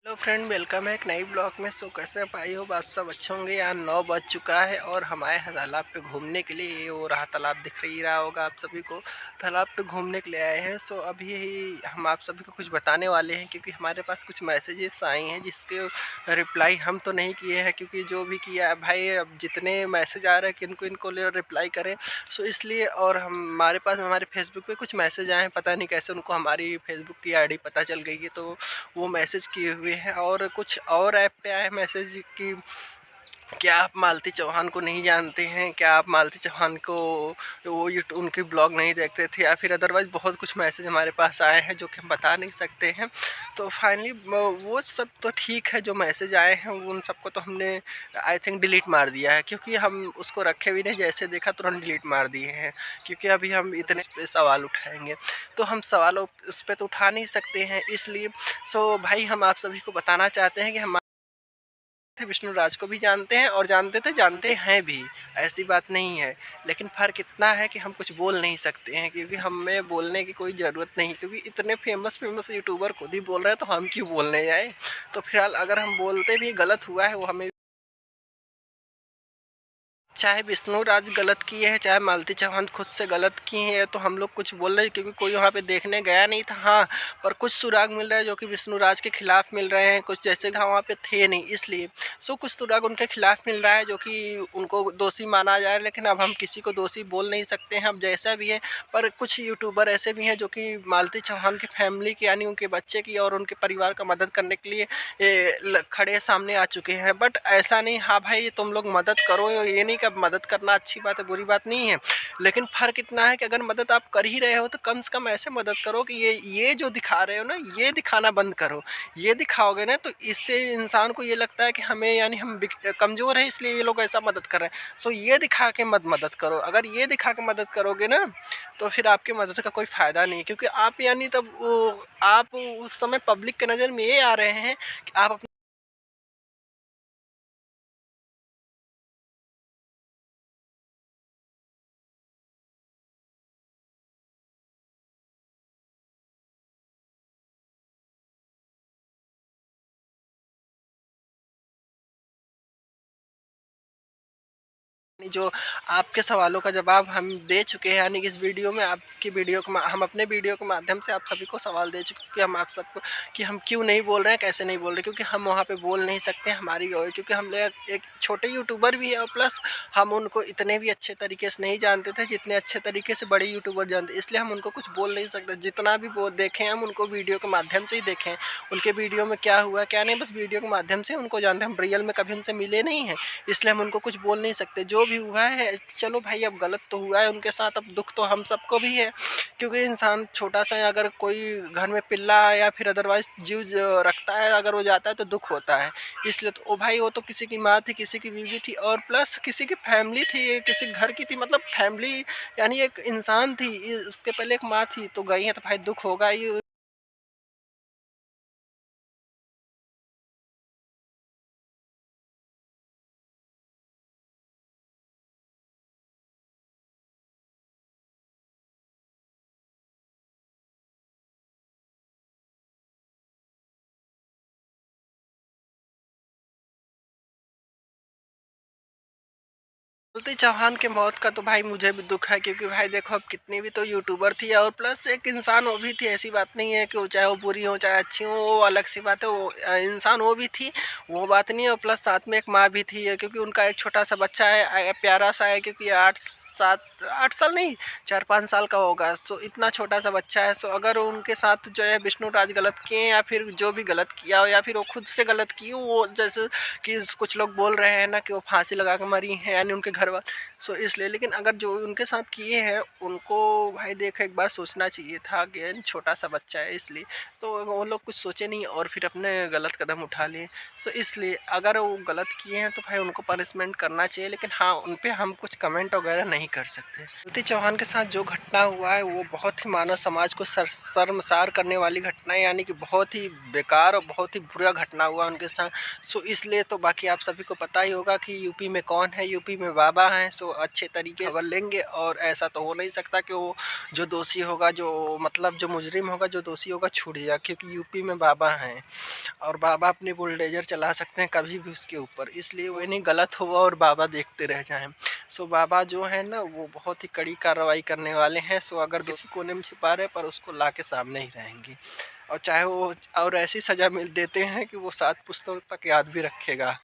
Hello friend, welcome है एक नई ब्लॉग में। सो कैसे भाई हो, आप सब अच्छे होंगे। यहाँ 9 बज चुका है और हम आए हैं तालाब पे घूमने के लिए। ये वो रहा तालाब, दिख ही रहा होगा आप सभी को। तालाब पे घूमने के लिए आए हैं। सो अभी हम आप सभी को कुछ बताने वाले हैं, क्योंकि हमारे पास कुछ मैसेजेस आए हैं जिसके रिप्लाई हम तो नहीं किए हैं, क्योंकि जो भी किया है भाई, अब जितने मैसेज आ रहे हैं किनको इनको ले रिप्लाई करें। सो इसलिए, और हमारे पास हमारे फेसबुक पे कुछ मैसेज आए हैं, पता नहीं कैसे उनको हमारी फेसबुक की आईडी पता चल गई है, तो वो मैसेज किए हुए हैं। और कुछ और ऐप पे आए मैसेज कि क्या आप मालती चौहान को नहीं जानते हैं, क्या आप मालती चौहान को वो उनकी ब्लॉग नहीं देखते थे, या फिर अदरवाइज बहुत कुछ मैसेज हमारे पास आए हैं जो कि हम बता नहीं सकते हैं। तो फाइनली वो सब तो ठीक है, जो मैसेज आए हैं उन सबको तो हमने आई थिंक डिलीट मार दिया है, क्योंकि हम उसको रखे भी नहीं, जैसे देखा तुरंत डिलीट मार दिए हैं। क्योंकि अभी हम इतने सवाल उठाएंगे तो हम सवाल उस पर तो उठा नहीं सकते हैं, इसलिए। सो भाई, हम आप सभी को बताना चाहते हैं कि हम विष्णु राज को भी जानते हैं, और जानते हैं भी, ऐसी बात नहीं है। लेकिन फ़र्क इतना है कि हम कुछ बोल नहीं सकते हैं, क्योंकि हमें बोलने की कोई ज़रूरत नहीं, क्योंकि इतने फेमस यूट्यूबर खुद ही बोल रहे हैं, तो हम क्यों बोलने जाए। तो फिलहाल अगर हम बोलते भी गलत हुआ है, वो हमें, चाहे विष्णु राज गलत किए हैं, चाहे मालती चौहान खुद से गलत किए हैं, तो हम लोग कुछ बोल रहे हैं, क्योंकि कोई वहाँ पे देखने गया नहीं था। हाँ, पर कुछ सुराग मिल रहा है जो कि विष्णु राज के खिलाफ मिल रहे हैं, कुछ जैसे कि वहाँ पे थे नहीं, इसलिए। सो कुछ सुराग उनके खिलाफ मिल रहा है जो कि उनको दोषी माना जाए, लेकिन अब हम किसी को दोषी बोल नहीं सकते हैं, अब जैसा भी है। पर कुछ यूट्यूबर ऐसे भी हैं जो कि मालती चौहान की फैमिली की, यानी उनके बच्चे की और उनके परिवार का मदद करने के लिए खड़े सामने आ चुके हैं। बट ऐसा नहीं, हाँ भाई तुम लोग मदद करो, ये नहीं कि अब मदद करना अच्छी बात है, बुरी बात नहीं है। लेकिन फ़र्क इतना है कि अगर मदद आप कर ही रहे हो, तो कम से कम ऐसे मदद करो कि ये जो दिखा रहे हो ना, ये दिखाना बंद करो। ये दिखाओगे ना, तो इससे इंसान को ये लगता है कि हमें, यानी हम कमज़ोर हैं, इसलिए ये लोग ऐसा मदद कर रहे हैं। सो ये दिखा के मत मदद करो। अगर ये दिखा के मदद करोगे ना, तो फिर आपकी मदद का कोई फ़ायदा नहीं, क्योंकि आप, यानी तब आप उस समय पब्लिक के नज़र में ये आ रहे हैं कि आप जो आपके सवालों का जवाब हम दे चुके हैं, यानी कि इस वीडियो में आपकी वीडियो को हम अपने वीडियो के माध्यम से आप सभी को सवाल दे चुके हैं कि हम आप सबको, कि हम क्यों नहीं बोल रहे हैं, कैसे नहीं बोल रहे, क्योंकि हम वहाँ पे बोल नहीं सकते हमारी, क्योंकि हम लोग एक छोटे यूट्यूबर भी है, और प्लस हम उनको इतने भी अच्छे तरीके से नहीं जानते थे जितने अच्छे तरीके से बड़े यूट्यूबर जानते, इसलिए हम उनको कुछ बोल नहीं सकते। जितना भी वो देखें, हम उनको वीडियो के माध्यम से ही देखें, उनके वीडियो में क्या हुआ क्या नहीं, बस वीडियो के माध्यम से उनको जानते हैं। हम रियल में कभी उनसे मिले नहीं हैं, इसलिए हम उनको कुछ बोल नहीं सकते। जो भी हुआ है, चलो भाई, अब गलत तो हुआ है उनके साथ, अब दुख तो हम सबको भी है, क्योंकि इंसान छोटा सा, अगर कोई घर में पिल्ला या फिर अदरवाइज जीव रखता है, अगर वो जाता है तो दुख होता है। इसलिए तो ओ भाई, वो तो किसी की माँ थी, किसी की बीवी थी, और प्लस किसी की फैमिली थी, किसी घर की थी, मतलब फैमिली, यानी एक इंसान थी, उसके पहले एक माँ थी, तो गई है तो भाई दुख होगा ही। मालती चौहान के मौत का तो भाई मुझे भी दुख है, क्योंकि भाई देखो, अब कितनी भी तो यूट्यूबर थी, और प्लस एक इंसान वो भी थी। ऐसी बात नहीं है कि वो, चाहे वो बुरी हो चाहे अच्छी हो, वो अलग सी बात है, वो इंसान वो भी थी, वो बात नहीं है। और प्लस साथ में एक माँ भी थी, क्योंकि उनका एक छोटा सा बच्चा है, प्यारा सा है, क्योंकि 8 साल नहीं, 4-5 साल का होगा। सो इतना छोटा सा बच्चा है। सो अगर उनके साथ जो है विष्णु राज गलत किए, या फिर जो भी गलत किया हो, या फिर वो खुद से गलत की हो, वो जैसे कि कुछ लोग बोल रहे हैं ना कि वो फांसी लगा के मरी हैं, यानी उनके घर वाले। सो इसलिए, लेकिन अगर जो उनके साथ किए हैं उनको भाई देखो, एक बार सोचना चाहिए था कि छोटा सा बच्चा है, इसलिए। तो वो लोग कुछ सोचे नहीं और फिर अपने गलत कदम उठा लिए। सो इसलिए अगर वो गलत किए हैं तो भाई उनको पनिशमेंट करना चाहिए, लेकिन हाँ, उन पर हम कुछ कमेंट वगैरह नहीं कर सकते। सकते हैं। गलती चौहान के साथ जो घटना हुआ है वो बहुत ही मानव समाज को शर्मसार करने वाली घटना है, यानी कि बहुत ही बेकार और बहुत ही बुरा घटना हुआ उनके साथ। सो इसलिए तो बाकी आप सभी को पता ही होगा कि यूपी में कौन है, यूपी में बाबा हैं। सो अच्छे तरीके खबर लेंगे और ऐसा तो हो नहीं सकता कि वो जो दोषी होगा, जो मतलब जो मुजरिम होगा, जो दोषी होगा छूट जाए, क्योंकि यूपी में बाबा हैं और बाबा अपनी बुलडोजर चला सकते हैं कभी भी उसके ऊपर, इसलिए वो नहीं गलत हुआ और बाबा देखते रह जाएं। सो बाबा जो है ना वो बहुत ही कड़ी कार्रवाई करने वाले हैं। सो अगर किसी कोने में छिपा रहे पर उसको ला के सामने ही रहेंगे, और चाहे वो और ऐसी सजा मिल देते हैं कि वो 7 पुश्तों तक याद भी रखेगा।